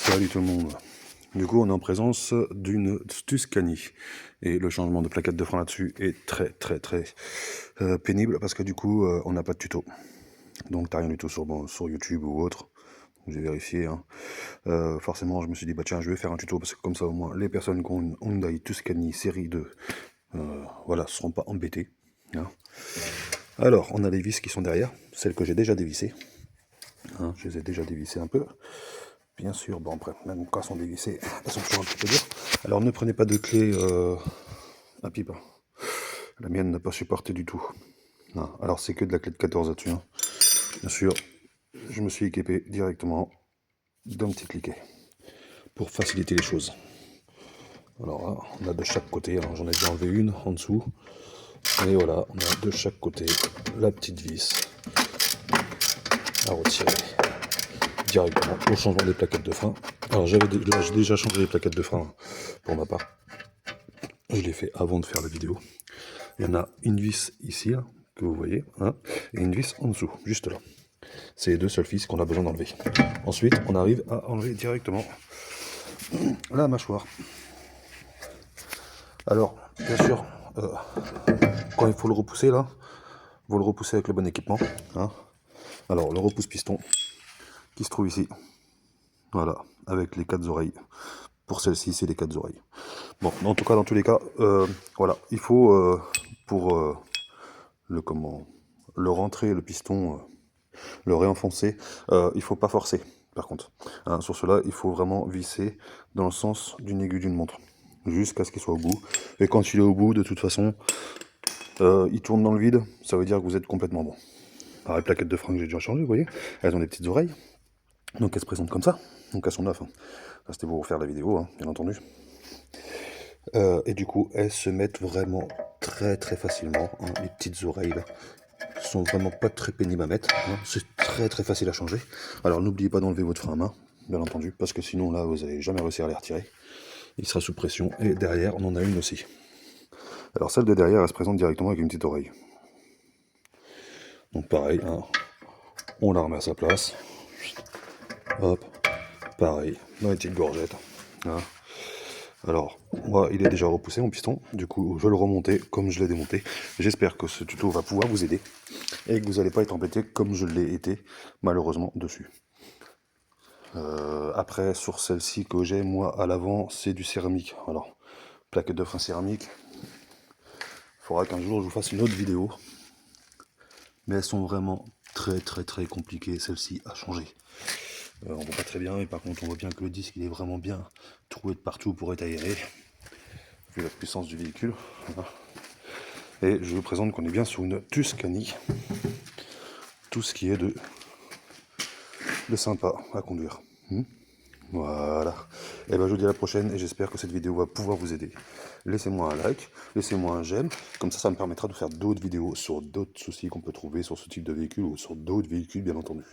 Salut tout le monde. Du coup, on est en présence d'une Tuscany. Et le changement de plaquette de frein là-dessus est très pénible parce que du coup, on n'a pas de tuto. Donc, t'as rien du tout sur YouTube ou autre. J'ai vérifié. Hein. Forcément, je me suis dit, bah tiens, je vais faire un tuto parce que comme ça, au moins, les personnes qui ont une Hyundai Tuscany série 2, voilà, ne seront pas embêtées. Hein. Alors, on a les vis qui sont derrière, celles que j'ai déjà dévissées. Hein, je les ai déjà dévissées un peu. Bien sûr, bon après, même quand elles sont dévissées, elles sont toujours un petit peu dures. Alors ne prenez pas de clé à pipe. La mienne n'a pas supporté du tout. Non. Alors c'est que de la clé de 14 là-dessus. Hein. Bien sûr, je me suis équipé directement d'un petit cliquet pour faciliter les choses. Alors là, on a de chaque côté, alors j'en ai déjà enlevé une en dessous. Et voilà, on a de chaque côté la petite vis à retirer directement au changement des plaquettes de frein. Alors j'ai déjà changé les plaquettes de frein pour ma part. Je l'ai fait avant de faire la vidéo. Il y en a une vis ici, là, que vous voyez, hein, et une vis en dessous, juste là. C'est les deux seules vis qu'on a besoin d'enlever. Ensuite, on arrive à enlever directement la mâchoire. Alors, bien sûr, quand il faut le repousser, là, vous le repoussez avec le bon équipement. Hein. Alors, le repousse-piston, qui se trouve ici. Voilà, avec les 4 oreilles. Pour celle-ci, c'est les 4 oreilles. Bon, en tout cas, dans tous les cas, voilà, il faut, pour le rentrer, le piston, le réenfoncer, il faut pas forcer, par contre. Hein, sur cela, il faut vraiment visser dans le sens d'une aiguille d'une montre, jusqu'à ce qu'il soit au bout. Et quand il est au bout, de toute façon, il tourne dans le vide, ça veut dire que vous êtes complètement bon. Alors, les plaquettes de frein que j'ai déjà changées, vous voyez, elles ont des petites oreilles, donc elles se présentent comme ça, donc elles sont neuves. Hein. C'était pour vous faire la vidéo, hein, bien entendu. Et du coup, elles se mettent vraiment très facilement, hein, les petites oreilles là sont vraiment pas très pénibles à mettre, hein. C'est très facile à changer. Alors n'oubliez pas d'enlever votre frein à main, bien entendu, parce que sinon là vous n'allez jamais réussir à les retirer. Il sera sous pression, et derrière on en a une aussi. Alors celle de derrière elle se présente directement avec une petite oreille. Donc pareil, hein, on la remet à sa place. Hop, pareil, dans les petites gorgettes. Hein. Alors, moi, il est déjà repoussé mon piston, du coup, je vais le remonter comme je l'ai démonté. J'espère que ce tuto va pouvoir vous aider et que vous n'allez pas être embêté comme je l'ai été, malheureusement, dessus. Après, sur celle-ci que j'ai, moi, à l'avant, c'est du céramique. Alors, plaquette de frein céramique, il faudra qu'un jour je vous fasse une autre vidéo. Mais elles sont vraiment très compliquées, celle-ci, à changer. On voit pas très bien, mais par contre, on voit bien que le disque, il est vraiment bien troué de partout pour être aéré. Vu la puissance du véhicule. Voilà. Et je vous présente qu'on est bien sur une Tuscany. Tout ce qui est de sympa à conduire. Voilà. Et ben je vous dis à la prochaine et j'espère que cette vidéo va pouvoir vous aider. Laissez-moi un like, laissez-moi un j'aime, comme ça me permettra de faire d'autres vidéos sur d'autres soucis qu'on peut trouver sur ce type de véhicule ou sur d'autres véhicules bien entendu.